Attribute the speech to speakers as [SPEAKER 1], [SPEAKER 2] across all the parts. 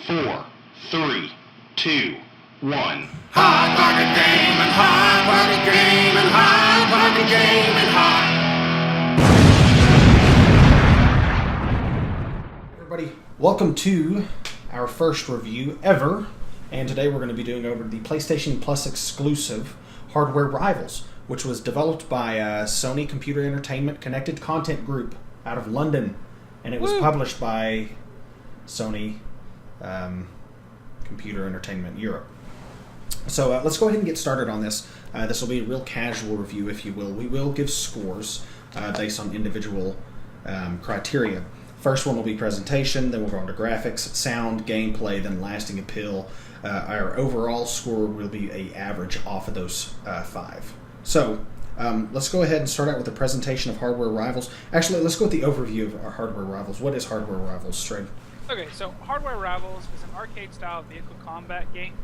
[SPEAKER 1] 4, 3, 2, 1.
[SPEAKER 2] HawtPocket game and HawtPocket game and HawtPocket game and
[SPEAKER 3] Everybody, welcome to our first review ever, and today we're going to be doing over the PlayStation Plus exclusive Hardware Rivals, which was developed by Sony Computer Entertainment Connected Content Group out of London, and it was published by Sony Computer Entertainment Europe. So let's go ahead and get started on this. This will be a real casual review, if you will. We will give scores based on individual criteria. First one will be presentation, then we'll go on to graphics, sound, gameplay, then lasting appeal. Our overall score will be an average off of those 5. So let's go ahead and start out with the presentation of Hardware Rivals. Actually, let's go with the overview of our Hardware Rivals. What is Hardware Rivals, Schrade?
[SPEAKER 4] Okay, so Hardware Rivals is an arcade-style vehicle combat game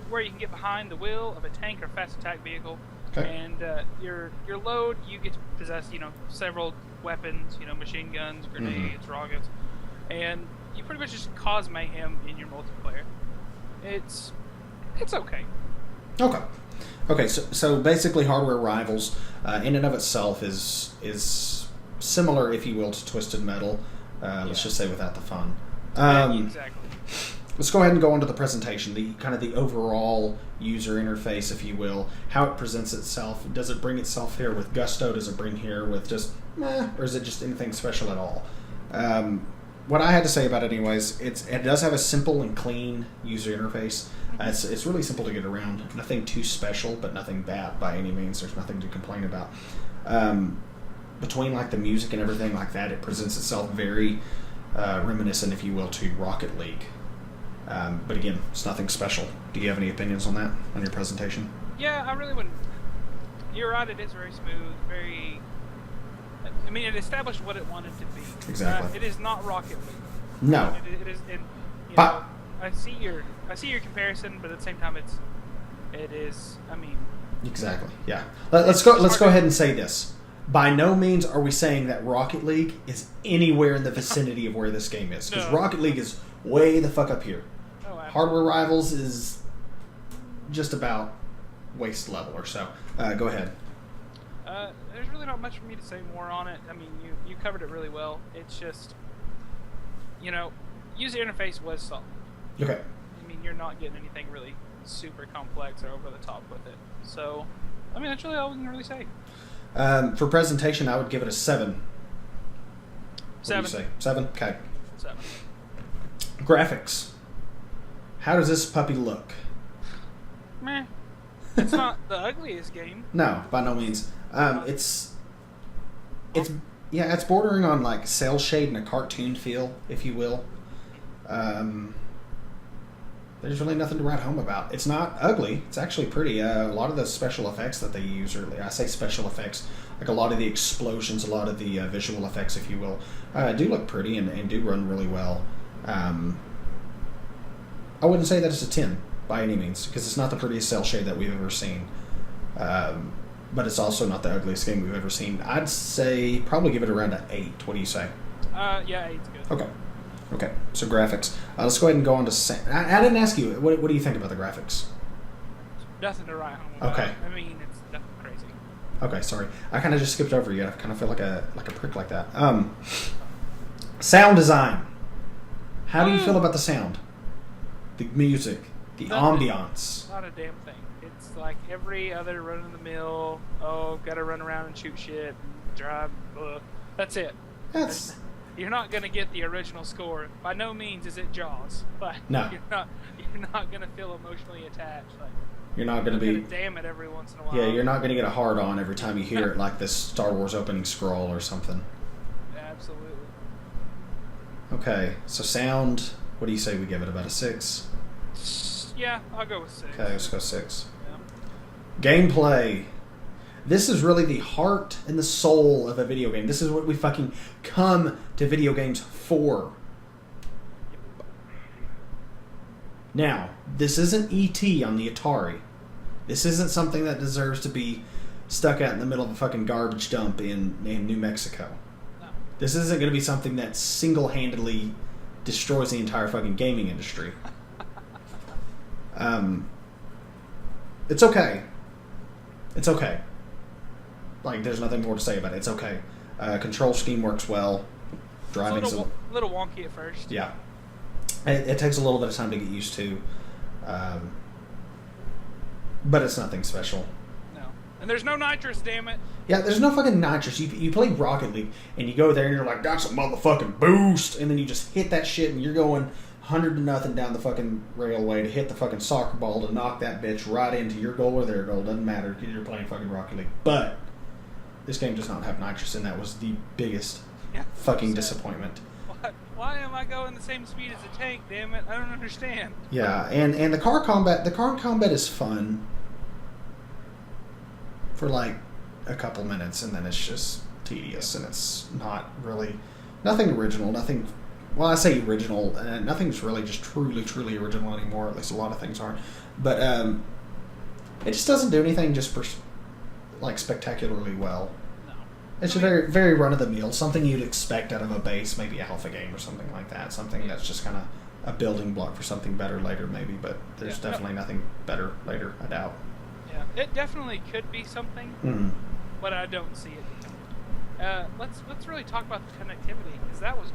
[SPEAKER 4] where you can get behind the wheel of a tank or fast attack vehicle, and your load, you get to possess, several weapons, machine guns, grenades, rockets, and you pretty much just cause mayhem in your multiplayer. It's okay. Okay.
[SPEAKER 3] So basically, Hardware Rivals, in and of itself, is similar, if you will, to Twisted Metal. Let's just say without the fun.
[SPEAKER 4] Exactly.
[SPEAKER 3] Let's go ahead and go on to the presentation, the kind of the overall user interface, if you will, how it presents itself. Does it bring itself here with gusto? Does it bring here with just meh? Or is it just anything special at all? What I had to say about it, anyways, it does have a simple and clean user interface. It's really simple to get around. Nothing too special, but nothing bad by any means. There's nothing to complain about. Between like the music and everything like that, it presents itself very reminiscent, if you will, to Rocket League. But again, it's nothing special. Do you have any opinions on that, on your presentation?
[SPEAKER 4] Yeah, I really wouldn't. You're right, it is very smooth, very... I mean, it established what it wanted to be.
[SPEAKER 3] Exactly.
[SPEAKER 4] It is not Rocket League.
[SPEAKER 3] No.
[SPEAKER 4] It is...
[SPEAKER 3] But
[SPEAKER 4] I see your comparison, but at the same time, it is... I mean...
[SPEAKER 3] Exactly, yeah. Let's go ahead and say this. By no means are we saying that Rocket League is anywhere in the vicinity of where this game is. Because Rocket League is way the fuck up here.
[SPEAKER 4] Oh,
[SPEAKER 3] Hardware Rivals is just about waist level or so. Go ahead.
[SPEAKER 4] There's really not much for me to say more on it. I mean, you covered it really well. It's just, user interface was solid.
[SPEAKER 3] Okay.
[SPEAKER 4] I mean, you're not getting anything really super complex or over the top with it. So, I mean, that's really all we can really say.
[SPEAKER 3] For presentation, I would give it a 7.
[SPEAKER 4] 7.
[SPEAKER 3] What do you say? 7? Okay.
[SPEAKER 4] 7.
[SPEAKER 3] Graphics. How does this puppy look?
[SPEAKER 4] Meh. It's not the ugliest game.
[SPEAKER 3] No, by no means. It's bordering on like cel shade and a cartoon feel, if you will. There's really nothing to write home about. It's not ugly. It's actually pretty. A lot of the special effects that they use, I say special effects, like a lot of the explosions, a lot of the visual effects, if you will, do look pretty and do run really well. I wouldn't say that it's a 10 by any means, because it's not the prettiest cel shade that we've ever seen. But it's also not the ugliest game we've ever seen. I'd say probably give it around an 8. What do you say?
[SPEAKER 4] Yeah, 8's good.
[SPEAKER 3] Okay, so graphics. Let's go ahead and go on to sound. I didn't ask you, what do you think about the graphics?
[SPEAKER 4] Nothing to write home about.
[SPEAKER 3] Okay.
[SPEAKER 4] I mean, it's nothing crazy.
[SPEAKER 3] Okay, sorry. I kind of just skipped over you. I kind of feel like a prick like that. Sound design. How do you feel about the sound? The music? The ambiance?
[SPEAKER 4] Not a damn thing. It's like every other run-of-the-mill, gotta run around and shoot shit, and drive, that's it. You're not gonna get the original score. By no means is it Jaws, but
[SPEAKER 3] no.
[SPEAKER 4] You're not gonna feel emotionally attached. Like,
[SPEAKER 3] you're not gonna be.
[SPEAKER 4] Damn it! Every once in a while.
[SPEAKER 3] Yeah, you're not gonna get a hard on every time you hear it, like this Star Wars opening scroll or something.
[SPEAKER 4] Absolutely.
[SPEAKER 3] Okay, so sound. What do you say we give it? About a 6?
[SPEAKER 4] Yeah, I'll go with 6.
[SPEAKER 3] Okay, let's go 6.
[SPEAKER 4] Yeah.
[SPEAKER 3] Gameplay. This is really the heart and the soul of a video game. This is what we fucking come to video games for. Now, this isn't E.T. on the Atari. This isn't something that deserves to be stuck out in the middle of a fucking garbage dump in New Mexico.
[SPEAKER 4] No.
[SPEAKER 3] This isn't going to be something that single-handedly destroys the entire fucking gaming industry. It's okay. It's okay. Like, there's nothing more to say about it. It's okay. Control scheme works well. Driving's
[SPEAKER 4] a little wonky at first.
[SPEAKER 3] Yeah. It takes a little bit of time to get used to. But it's nothing special.
[SPEAKER 4] No. And there's no nitrous, damn it.
[SPEAKER 3] Yeah, there's no fucking nitrous. You play Rocket League, and you go there, and you're like, that's a motherfucking boost! And then you just hit that shit, and you're going 100-0 down the fucking railway to hit the fucking soccer ball to knock that bitch right into your goal or their goal. Doesn't matter, because you're playing fucking Rocket League. But this game does not have nitrous, and that was the biggest fucking disappointment.
[SPEAKER 4] Why am I going the same speed as a tank, damn it? I don't understand.
[SPEAKER 3] Yeah, and the car combat is fun for like a couple minutes, and then it's just tedious, and it's not really nothing original. Nothing. Well, I say original, nothing's really just truly original anymore. At least a lot of things aren't. But it just doesn't do anything just like spectacularly well.
[SPEAKER 4] No,
[SPEAKER 3] it's very very run of the mill. Something you'd expect out of a base, maybe alpha game or something like that. Something that's just kind of a building block for something better later, maybe. But there's definitely nothing better later. I doubt.
[SPEAKER 4] Yeah, it definitely could be something, but I don't see it. Let's really talk about the connectivity, because that was.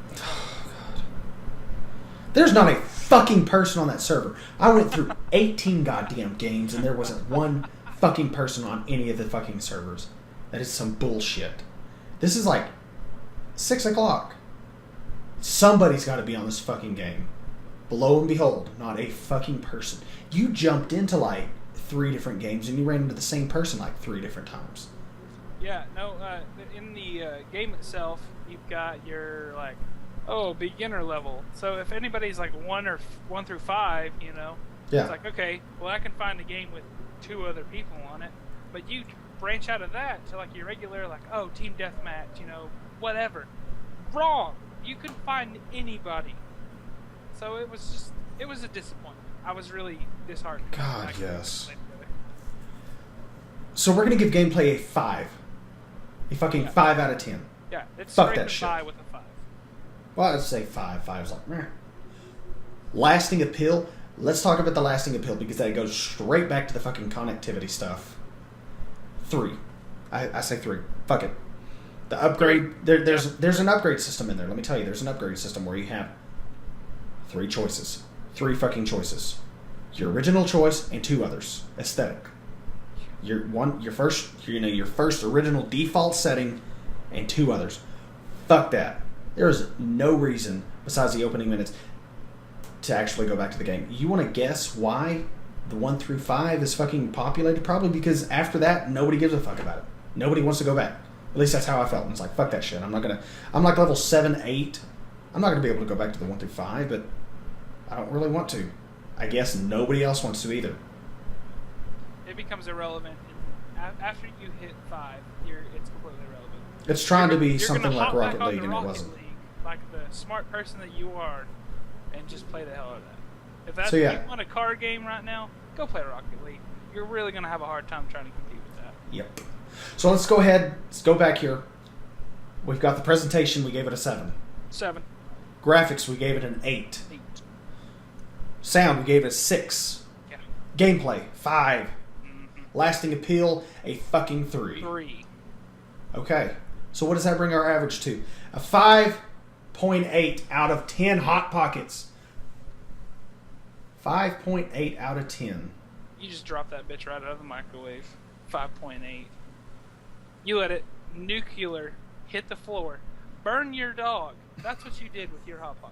[SPEAKER 3] There's not a fucking person on that server. I went through 18 goddamn games, and there wasn't one fucking person on any of the fucking servers. That is some bullshit. This is like 6 o'clock. Somebody's got to be on this fucking game. Lo and behold, not a fucking person. You jumped into like 3 different games, and you ran into the same person like 3 different times.
[SPEAKER 4] Yeah, no, in the game itself, you've got your, like, beginner level. So if anybody's like 1 through 5, you know, it's like, okay, well, I can find a game with 2 other people on it. But you branch out of that to like your regular, like, team deathmatch, you know, whatever. Wrong. You couldn't find anybody. So it was a disappointment. I was really disheartened.
[SPEAKER 3] God, yes. So we're going to give gameplay a 5. A fucking 5 out of 10.
[SPEAKER 4] Yeah, it's
[SPEAKER 3] Fuck that shit.
[SPEAKER 4] With a 5.
[SPEAKER 3] Well, I'd say 5. 5's like, meh. Lasting appeal. Let's talk about the lasting appeal, because that goes straight back to the fucking connectivity stuff. 3. I say 3. Fuck it. The upgrade, there's an upgrade system in there. Let me tell you, there's an upgrade system where you have 3 choices. 3 fucking choices. Your original choice and 2 others. Aesthetic. Your first original default setting and 2 others. Fuck that. There is no reason besides the opening minutes to actually go back to the game. You want to guess why the 1 through 5 is fucking populated? Probably because after that, nobody gives a fuck about it. Nobody wants to go back. At least that's how I felt. And it's like, fuck that shit. I'm like level 7, 8. I'm not going to be able to go back to the 1 through 5, but I don't really want to. I guess nobody else wants to either.
[SPEAKER 4] It becomes irrelevant. After you hit 5, it's completely irrelevant.
[SPEAKER 3] It's trying to be something like Rocket League, and it wasn't.
[SPEAKER 4] Like the smart person that you are, and just play the hell out of that. If that's
[SPEAKER 3] you
[SPEAKER 4] want a car game right now, go play Rocket League. You're really going to have a hard time trying to compete with that.
[SPEAKER 3] Yep. So let's go ahead. Let's go back here. We've got the presentation. We gave it a 7.
[SPEAKER 4] 7.
[SPEAKER 3] Graphics, we gave it an 8.
[SPEAKER 4] 8.
[SPEAKER 3] Sound, we gave it a 6.
[SPEAKER 4] Yeah.
[SPEAKER 3] Gameplay, 5. Lasting appeal, a fucking 3.
[SPEAKER 4] 3.
[SPEAKER 3] Okay. So what does that bring our average to? A 5.8 out of 10 HawtPockets. 5.8 out of 10.
[SPEAKER 4] You just dropped that bitch right out of the microwave. 5.8. You let it nuclear hit the floor. Burn your dog. That's what you did with your HawtPocket.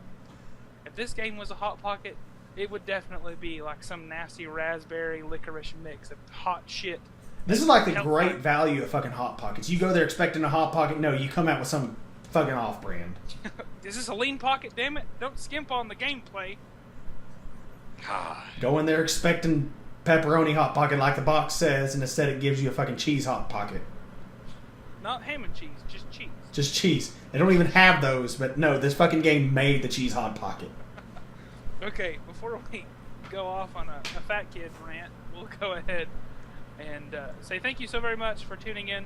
[SPEAKER 4] If this game was a HawtPocket, it would definitely be like some nasty raspberry licorice mix of hot shit.
[SPEAKER 3] This is like the great value of fucking HawtPockets. You go there expecting a HawtPocket. No, you come out with some fucking off-brand.
[SPEAKER 4] Is this a lean pocket, damn it? Don't skimp on the gameplay. God.
[SPEAKER 3] Go in there expecting pepperoni HawtPocket like the box says, and instead it gives you a fucking cheese HawtPocket.
[SPEAKER 4] Not ham and cheese, just cheese.
[SPEAKER 3] Just cheese. They don't even have those, but no, this fucking game made the cheese HawtPocket.
[SPEAKER 4] Okay, before we go off on a fat kid rant, we'll go ahead and say thank you so very much for tuning in.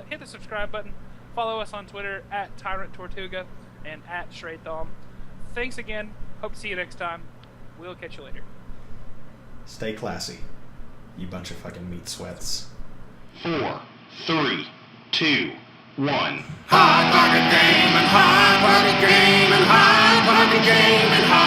[SPEAKER 4] Hit the subscribe button. Follow us on Twitter at Tyrant Tortuga and at Schrade. thanks again. Hope to see you next time. We'll catch you later.
[SPEAKER 3] Stay classy, you bunch of fucking meat sweats.
[SPEAKER 1] 4, 3, 2, 1.
[SPEAKER 2] HawtPocket game and HawtPocket game and HawtPocket game and HawtPocket.